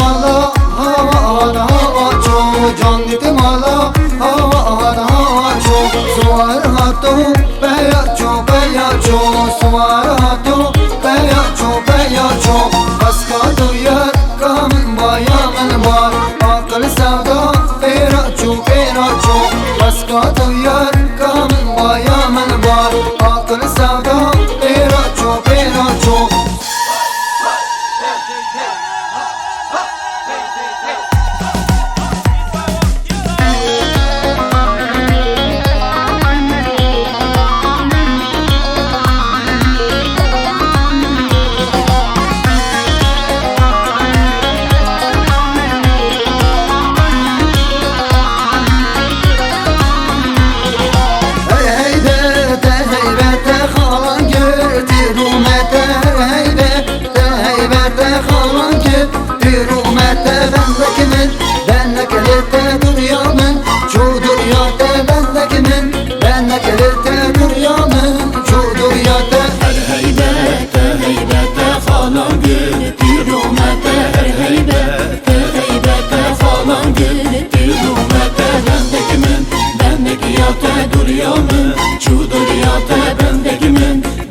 mala hava ço, can diti mala hava ço. Suar hato beya ço, suar hato beya ço. Baska duyar kamın bayanın var, akıl sevda pera ço. Baska duyar kamın bayanın var, akıl sevda pera ço.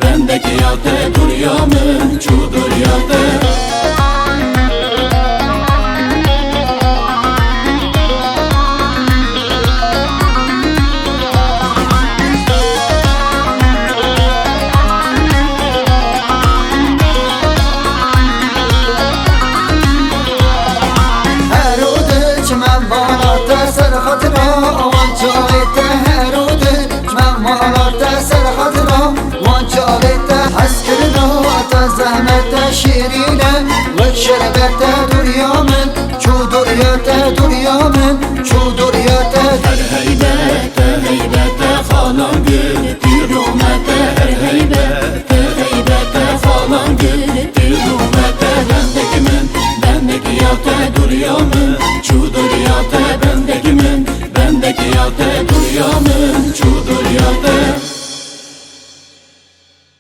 Bendeki yate duruyormun, çudur yate. Her oda çmen bağlarda sarhatına vançalete. Her oda çmen bağlarda sarhatına vançalete. Askırına ata zahmete şirine ve şerbete duruyormun, çudur yate duruyormun, çudur yate. Her heybete falan gitti rumete. Her heybete falan gitti rumete. Bendeki yate duruyormun, çudur yate. Bendeki yate duruyormun, çudur